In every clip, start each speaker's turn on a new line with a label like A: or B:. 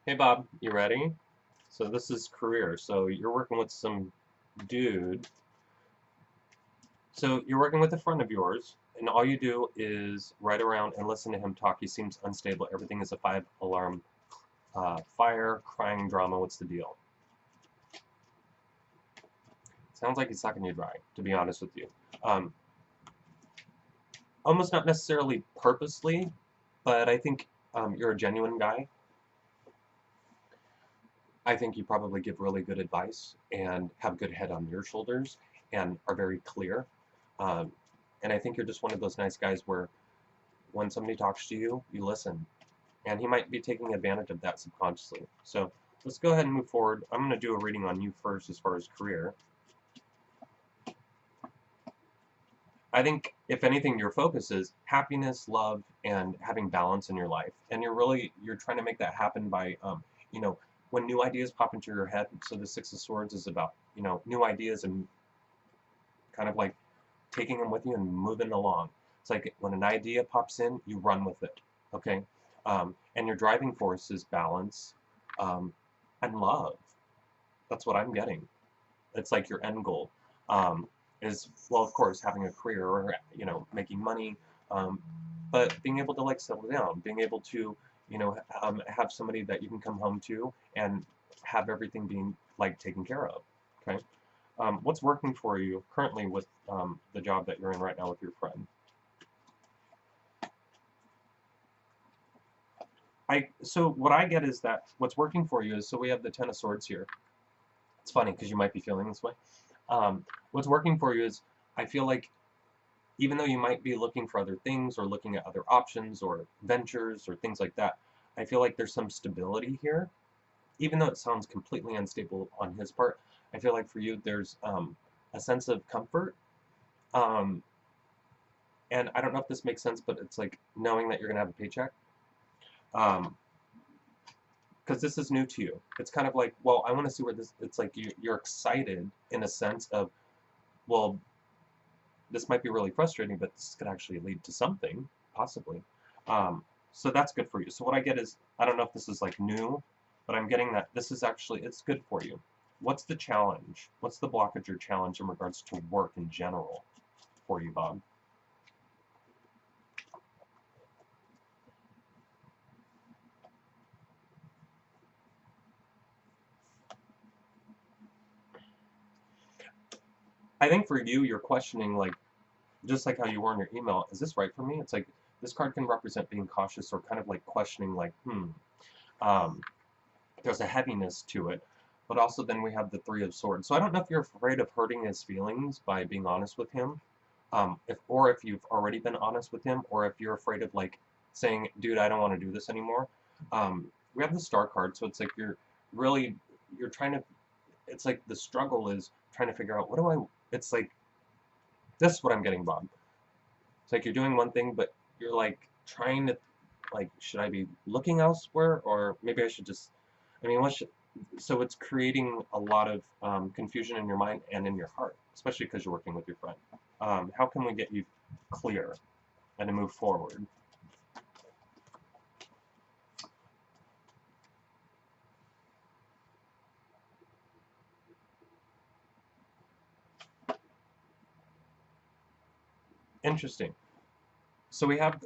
A: Hey Bob, you ready? So this is career. So you're working with some dude. So you're working with a friend of yours, and all you do is ride around and listen to him talk. He seems unstable. Everything is a five-alarm fire, crying drama. What's the deal? Sounds like he's sucking you dry, to be honest with you. Um, Almost not necessarily purposely, but I think you're a genuine guy. I think you probably give really good advice and have good head on your shoulders and are very clear. Um, and I think you're just one of those nice guys where when somebody talks to you, you listen. And he might be taking advantage of that subconsciously. So let's go ahead and move forward. I'm going to do a reading on you first as far as career. I think, if anything, your focus is happiness, love, and having balance in your life. And you're trying to make that happen by, you know, when new ideas pop into your head. So the Six of Swords is about, new ideas and kind of like taking them with you and moving along. It's like when an idea pops in, you run with it, okay? And your driving force is balance and love. That's what I'm getting. It's like your end goal is, well, of course, having a career or, making money, um, but being able to like settle down, being able to, have somebody that you can come home to and have everything being like taken care of, okay? What's working for you currently with the job that you're in right now with your friend? So what I get is that what's working for you is, so we have the Ten of Swords here. It's funny because you might be feeling this way. What's working for you is, I feel like even though you might be looking for other things or looking at other options or ventures or things like that, I feel like there's some stability here. Even though it sounds completely unstable on his part, I feel like for you there's a sense of comfort. Um, and I don't know if this makes sense, but it's like knowing that you're gonna have a paycheck. Um, because this is new to you. It's kind of like, well, I want to see where this. It's like you're excited in a sense of, well, this might be really frustrating, but this could actually lead to something possibly. So that's good for you. So what I get is, I don't know if this is like new, but I'm getting that this is actually, it's good for you. What's the challenge? What's the blockage or challenge in regards to work in general for you, Bob? I think for you, you're questioning, like, just like how you were in your email, is this right for me? It's like this card can represent being cautious or kind of like questioning, like, um, there's a heaviness to it. But also then we have the Three of Swords. So I don't know if you're afraid of hurting his feelings by being honest with him, if you've already been honest with him, or if you're afraid of like saying, dude, I don't want to do this anymore. We have the Star card, so it's like really you're trying to. It's like the struggle is trying to figure out, what do I. It's like this is what I'm getting, Bob. It's like you're doing one thing, but you're like trying to, like, should I be looking elsewhere, or maybe I should just. I mean, what should, so it's creating a lot of confusion in your mind and in your heart, especially because you're working with your friend. How can we get you clear and to move forward? Interesting. So we have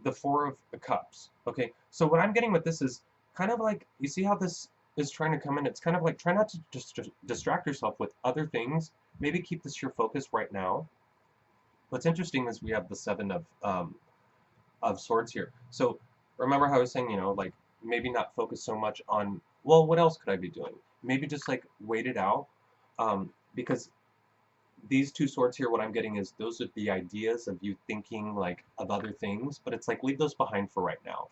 A: the Four of Cups. Okay, so what I'm getting with this is kind of like, you see how this is trying to come in? It's kind of like, try not to just distract yourself with other things. Maybe keep this your focus right now. What's interesting is we have the Seven of Swords here. So remember how I was saying, like, maybe not focus so much on, well, what else could I be doing? Maybe just like wait it out, because these two swords here, what I'm getting is those are the ideas of you thinking like of other things, but it's like leave those behind for right now,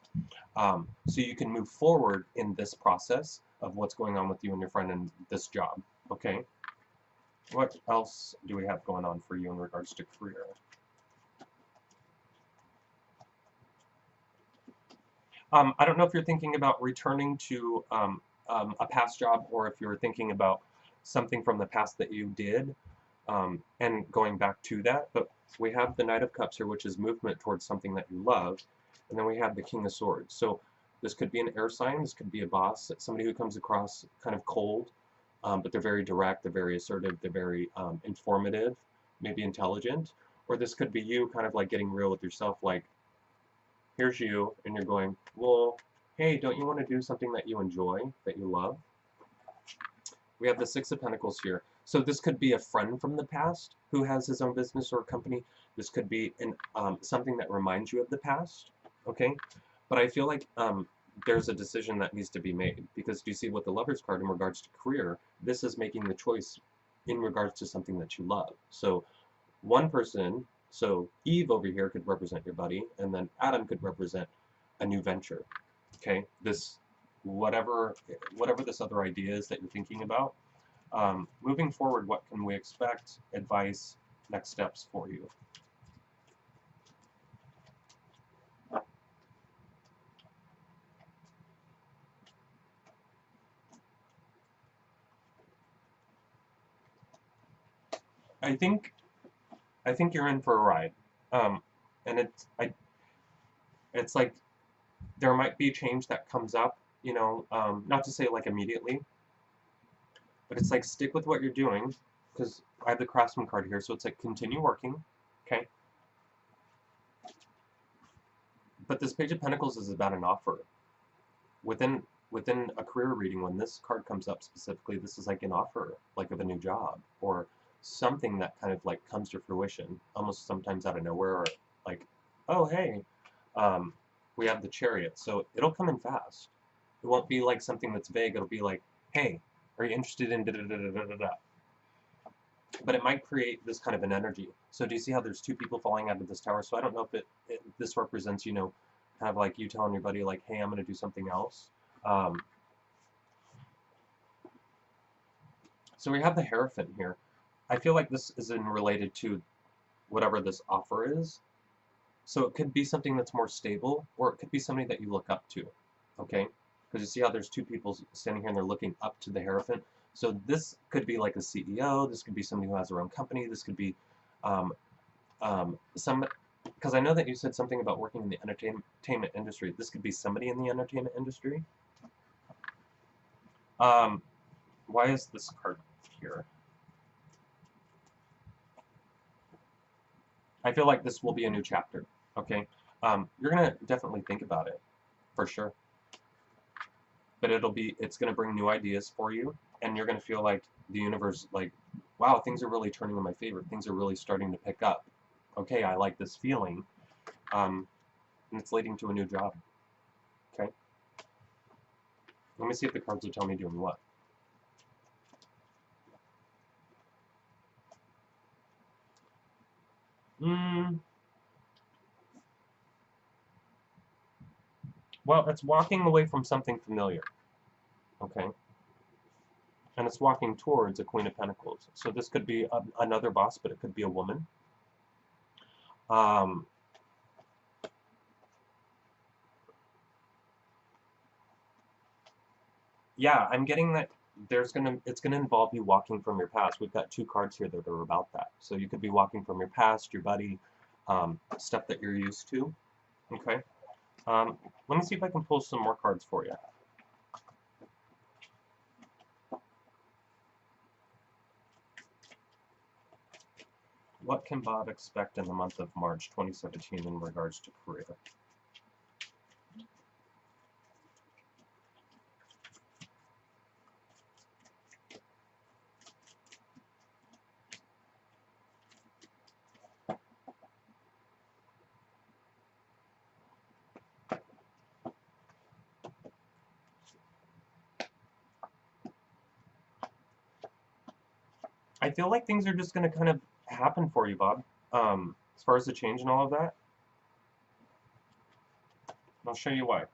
A: so you can move forward in this process of what's going on with you and your friend and this job. Okay, what else do we have going on for you in regards to career? I don't know if you're thinking about returning to a past job, or if you're thinking about something from the past that you did, and going back to that. But we have the Knight of Cups here, which is movement towards something that you love, and then we have the King of Swords. So This could be an air sign. This could be a boss, somebody who comes across kind of cold, but they're very direct, they're very assertive, they're very informative, maybe intelligent. Or this could be you kind of like getting real with yourself, like, here's you, and you're going, well, hey, don't you want to do something that you enjoy, that you love? We have the Six of Pentacles here. So this could be a friend from the past who has his own business or company. This could be something that reminds you of the past, okay? But I feel like there's a decision that needs to be made, because do you see what the Lovers card in regards to career, this is making the choice in regards to something that you love. So one person, so Eve over here could represent your buddy, and then Adam could represent a new venture, okay? This, whatever this other idea is that you're thinking about. Moving forward, what can we expect? Advice, next steps for you. I think you're in for a ride, and it's like there might be change that comes up, you know, not to say like immediately, but it's like stick with what you're doing, because I have the Craftsman card here, so it's like continue working, okay? But this Page of Pentacles is about an offer. Within a career reading, when this card comes up specifically, this is like an offer, like of a new job, or something that kind of like comes to fruition, almost sometimes out of nowhere, or like, oh hey, we have the Chariot, so it'll come in fast. It won't be like something that's vague. It'll be like, hey, are you interested in da da da da da da da? But it might create this kind of an energy. So do you see how there's two people falling out of this tower? So I don't know if this represents, you know, kind of like you telling your buddy, like, hey, I'm going to do something else. So we have the Hierophant here. I feel like this is related to whatever this offer is. So it could be something that's more stable, or it could be somebody that you look up to, okay? Because you see how there's two people standing here and they're looking up to the Hierophant. So this could be like a CEO, this could be somebody who has their own company, this could be because I know that you said something about working in the entertainment industry. This could be somebody in the entertainment industry. Why is this card here? I feel like this will be a new chapter, okay? You're going to definitely think about it, for sure. But it's going to bring new ideas for you, and you're going to feel like the universe, like, wow, things are really turning in my favor. Things are really starting to pick up. Okay, I like this feeling. And it's leading to a new job, okay? Let me see if the cards will tell me doing what. Well, it's walking away from something familiar, okay? And it's walking towards a Queen of Pentacles. So this could be another boss, but it could be a woman. Yeah, I'm getting that it's gonna involve you walking from your past. We've got two cards here that are about that. So you could be walking from your past, your buddy, stuff that you're used to. Okay. Let me see if I can pull some more cards for you. What can Bob expect in the month of March 2017 in regards to career? I feel like things are just going to kind of happen for you, Bob, as far as the change and all of that. I'll show you why.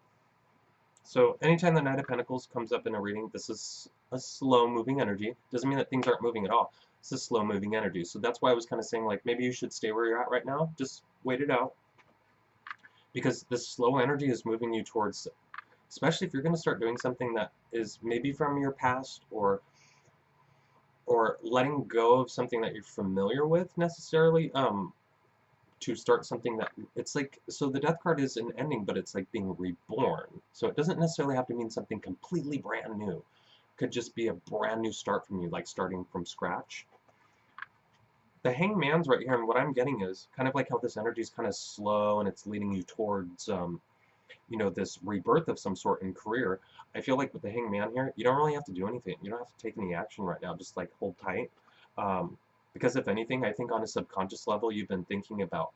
A: So anytime the Knight of Pentacles comes up in a reading, this is a slow-moving energy. Doesn't mean that things aren't moving at all. It's a slow-moving energy. So that's why I was kind of saying, like, maybe you should stay where you're at right now. Just wait it out. Because this slow energy is moving you towards, especially if you're going to start doing something that is maybe from your past, or letting go of something that you're familiar with necessarily. to start something that it's like, so the death card is an ending, but it's like being reborn. So it doesn't necessarily have to mean something completely brand new. It could just be a brand new start from you, like starting from scratch. The Hangman's right here, and what I'm getting is kind of like how this energy is kind of slow and it's leading you towards you know, this rebirth of some sort in career. I feel like with the Hangman here, you don't really have to do anything. You don't have to take any action right now. Just like hold tight. Because if anything, I think on a subconscious level, you've been thinking about,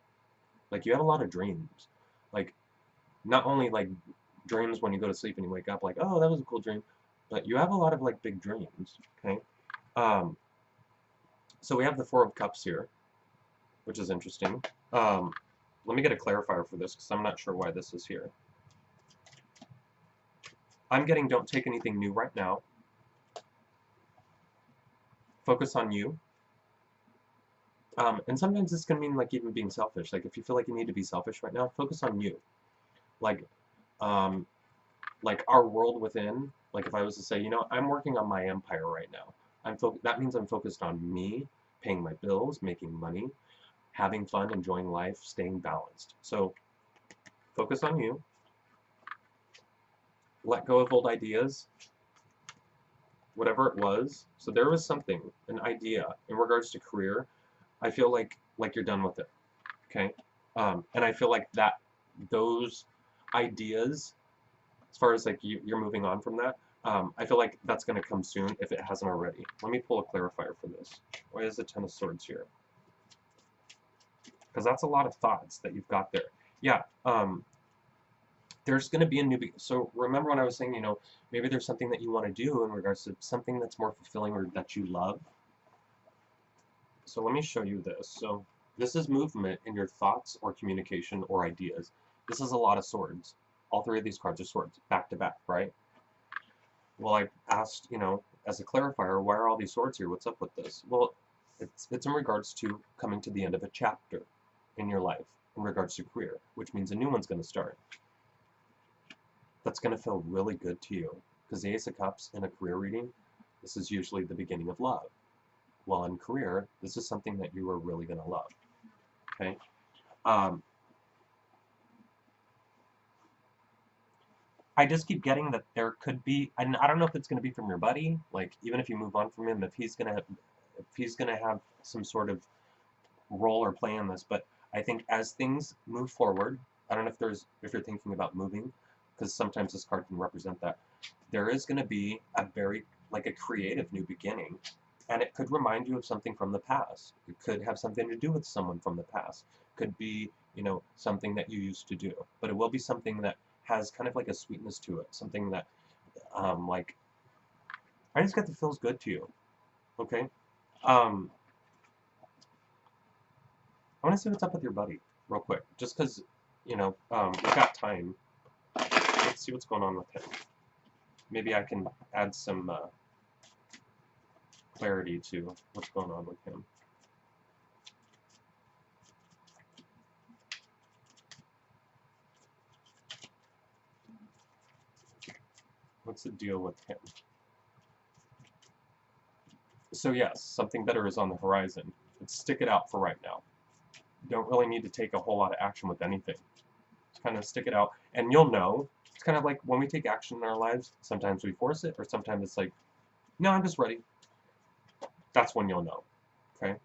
A: like, you have a lot of dreams. Like, not only like dreams when you go to sleep and you wake up, like, oh, that was a cool dream, but you have a lot of like big dreams. Okay. Um, so we have the Four of Cups here, which is interesting. Let me get a clarifier for this because I'm not sure why this is here. I'm getting don't take anything new right now. Focus on you. And sometimes this can mean like even being selfish. Like if you feel like you need to be selfish right now, focus on you. Like, like our world within. Like if I was to say, you know, I'm working on my empire right now. That means I'm focused on me, paying my bills, making money, having fun, enjoying life, staying balanced. So focus on you. Let go of old ideas, whatever it was. So there was something, an idea in regards to career. I feel like you're done with it. Okay, and I feel like that those ideas, as far as like you're moving on from that, I feel like that's going to come soon if it hasn't already. Let me pull a clarifier for this. Why is the Ten of Swords here? Because that's a lot of thoughts that you've got there. Yeah, there's going to be a new so remember when I was saying, you know, maybe there's something that you want to do in regards to something that's more fulfilling or that you love. So let me show you this. So this is movement in your thoughts or communication or ideas. This is a lot of swords. All three of these cards are swords, back to back, right? Well, I asked, you know, as a clarifier, why are all these swords here? What's up with this? Well, it's in regards to coming to the end of a chapter in your life, in regards to career, which means a new one's going to start. That's going to feel really good to you, because the Ace of Cups in a career reading, this is usually the beginning of love. Well, in career, this is something that you are really going to love. Okay? I just keep getting that there could be, and I don't know if it's going to be from your buddy, like even if you move on from him, if he's going to have some sort of role or play in this, but I think as things move forward, I don't know if you're thinking about moving, because sometimes this card can represent that. There is going to be a very, like a creative new beginning, and it could remind you of something from the past. It could have something to do with someone from the past. Could be, you know, something that you used to do, but it will be something that has kind of like a sweetness to it, something that, like, I just get the feels good to you, okay? I want to see what's up with your buddy, real quick, just because, you know, we've got time. Let's see what's going on with him. Maybe I can add some clarity to what's going on with him. What's the deal with him? So yes, something better is on the horizon. Let's stick it out for right now. You don't really need to take a whole lot of action with anything. Just kind of stick it out, and you'll know. It's kind of like when we take action in our lives, sometimes we force it, or sometimes it's like, no, I'm just ready. That's when you'll know, okay?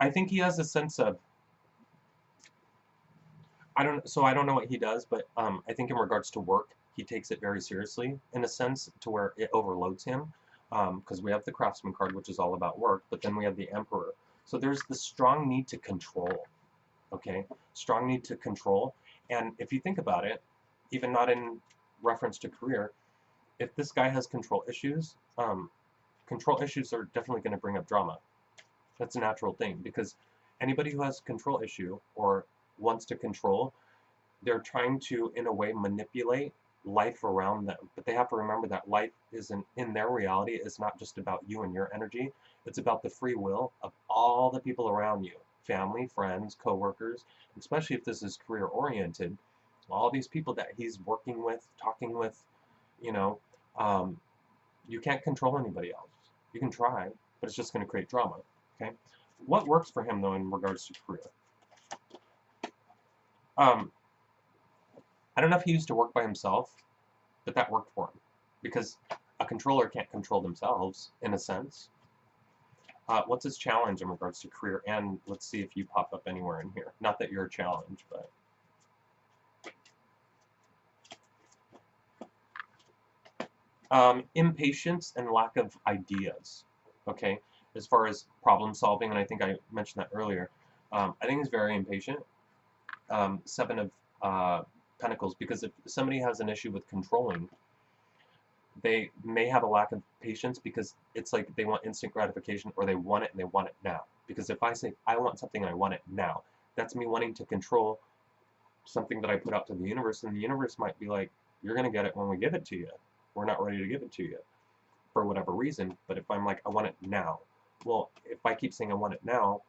A: I think he has a sense of, I don't know what he does, but I think in regards to work, he takes it very seriously in a sense to where it overloads him, because we have the Craftsman card, which is all about work, but then we have the Emperor. So there's the strong need to control, okay? Strong need to control, and if you think about it, even not in reference to career, if this guy has control issues are definitely going to bring up drama. That's a natural thing, because anybody who has a control issue or wants to control, they're trying to, in a way, manipulate life around them. But they have to remember that life isn't, in their reality, is not just about you and your energy. It's about the free will of all the people around you. family, friends, coworkers, especially if this is career oriented. All these people that he's working with, talking with, you know, um, you can't control anybody else. You can try, but it's just going to create drama. Okay. What works for him though in regards to career? Um, I don't know if he used to work by himself, but that worked for him because a controller can't control themselves in a sense. What's his challenge in regards to career? And let's see if you pop up anywhere in here. Not that you're a challenge, but impatience and lack of ideas. Okay, as far as problem solving, and I think I mentioned that earlier. I think he's very impatient. Seven of Pentacles, because if somebody has an issue with controlling, they may have a lack of patience because it's like they want instant gratification or they want it and they want it now. Because if I say, I want something and I want it now, that's me wanting to control something that I put out to the universe, and the universe might be like, you're going to get it when we give it to you. We're not ready to give it to you for whatever reason. But if I'm like, I want it now, well, if I keep saying I want it now,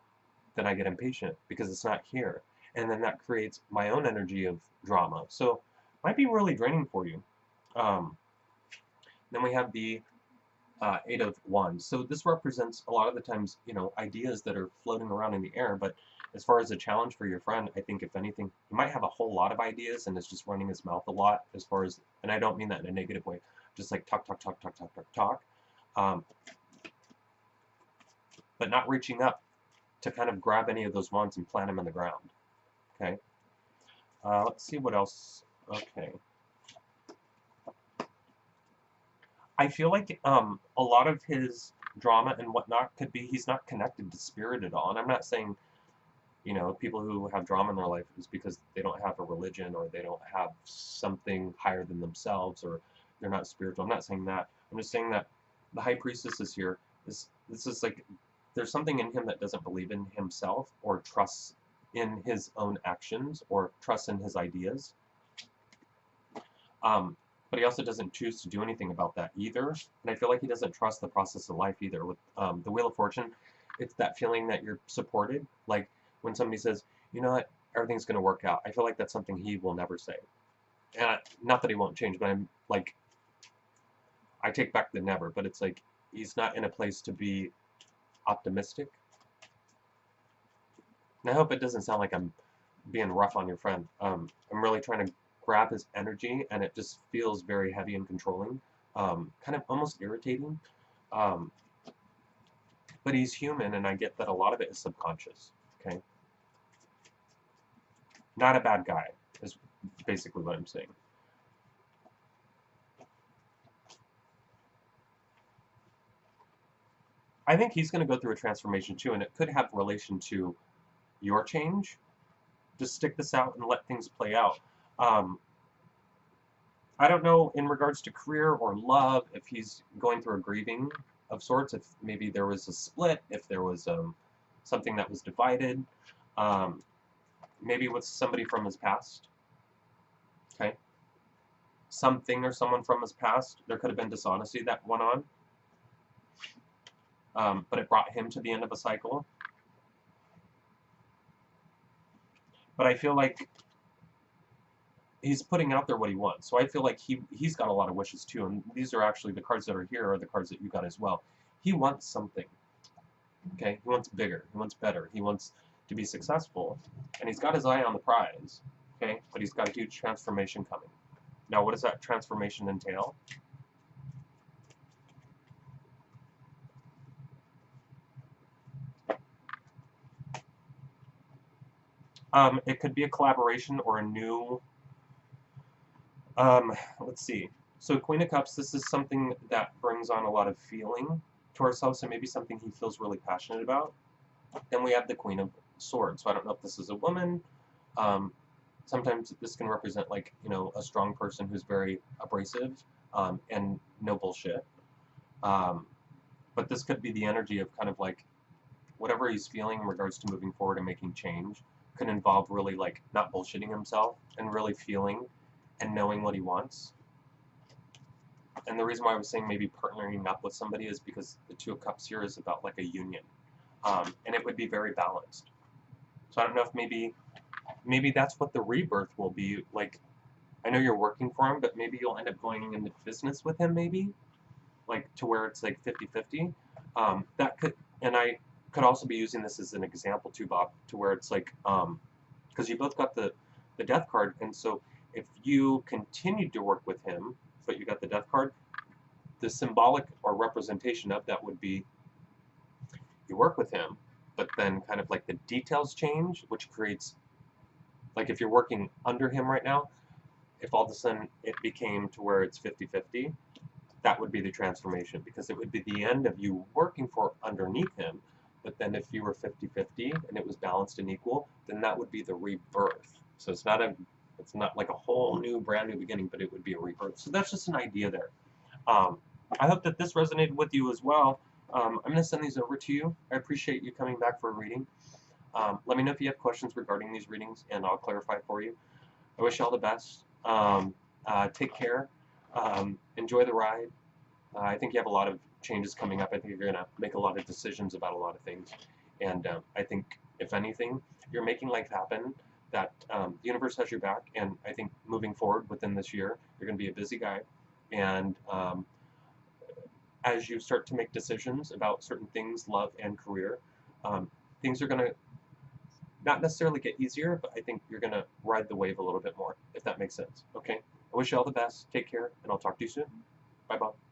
A: then I get impatient because it's not here. And then that creates my own energy of drama. So it might be really draining for you. Um, then we have the Eight of Wands. So this represents a lot of the times, ideas that are floating around in the air. But as far as a challenge for your friend, I think if anything, he might have a whole lot of ideas and is just running his mouth a lot as far as, and I don't mean that in a negative way, just like talk, talk, talk, talk, talk, talk, talk, but not reaching up to kind of grab any of those wands and plant them in the ground. Okay. Let's see what else. Okay. I feel like a lot of his drama and whatnot could be he's not connected to spirit at all. And I'm not saying, people who have drama in their life is because they don't have a religion or they don't have something higher than themselves or they're not spiritual. I'm not saying that. I'm just saying that the High Priestess is here. This is like there's something in him that doesn't believe in himself or trusts in his own actions or trusts in his ideas. But he also doesn't choose to do anything about that either. And I feel like he doesn't trust the process of life either. With the Wheel of Fortune, it's that feeling that you're supported. Like when somebody says, you know what, everything's going to work out. I feel like that's something he will never say. And not that he won't change, but I'm like, I take back the never. But it's like he's not in a place to be optimistic. And I hope it doesn't sound like I'm being rough on your friend. I'm really trying to grab his energy, and it just feels very heavy and controlling, kind of almost irritating. But he's human, and I get that a lot of it is subconscious. Okay, not a bad guy is basically what I'm saying. I think he's going to go through a transformation too, and it could have relation to your change. Just stick this out and let things play out. I don't know in regards to career or love if he's going through a grieving of sorts, if maybe there was a split, if there was something that was divided, maybe with somebody from his past. Okay, something or someone from his past. There could have been dishonesty that went on, but it brought him to the end of a cycle. But I feel like he's putting out there what he wants. So I feel like he's got a lot of wishes too. And these are actually the cards that are here are the cards that you got as well. He wants something. Okay? He wants bigger. He wants better. He wants to be successful. And he's got his eye on the prize. Okay? But he's got a huge transformation coming. Now, what does that transformation entail? It could be a collaboration or a new let's see. So Queen of Cups, this is something that brings on a lot of feeling to ourselves, so maybe something he feels really passionate about. Then we have the Queen of Swords. So I don't know if this is a woman. Sometimes this can represent like, a strong person who's very abrasive and no bullshit. But this could be the energy of kind of like whatever he's feeling in regards to moving forward and making change could involve really like not bullshitting himself and really feeling and knowing what he wants. And the reason why I was saying maybe partnering up with somebody is because the Two of Cups here is about like a union. And it would be very balanced. So I don't know if maybe that's what the rebirth will be. Like, I know you're working for him, but maybe you'll end up going into business with him, maybe, like to where it's like 50-50. That could, and I could also be using this as an example too, Bob, to where it's like, because you both got the death card, and so if you continued to work with him, but you got the death card, the symbolic or representation of that would be you work with him, but then kind of like the details change, which creates, like if you're working under him right now, if all of a sudden it became to where it's 50-50, that would be the transformation, because it would be the end of you working for underneath him. But then if you were 50-50 and it was balanced and equal, then that would be the rebirth. So it's not like a whole new, brand new beginning, but it would be a rebirth. So that's just an idea there. Um, I hope that this resonated with you as well. I'm going to send these over to you. I appreciate you coming back for a reading. Let me know if you have questions regarding these readings, and I'll clarify for you. I wish you all the best. Take care. Enjoy the ride. I think you have a lot of changes coming up. I think you're going to make a lot of decisions about a lot of things. And I think, if anything, you're making life happen, that the universe has your back. And I think moving forward within this year, you're going to be a busy guy. And as you start to make decisions about certain things, love and career, things are going to not necessarily get easier, but I think you're going to ride the wave a little bit more, if that makes sense. Okay? I wish you all the best. Take care, and I'll talk to you soon. Bye-bye.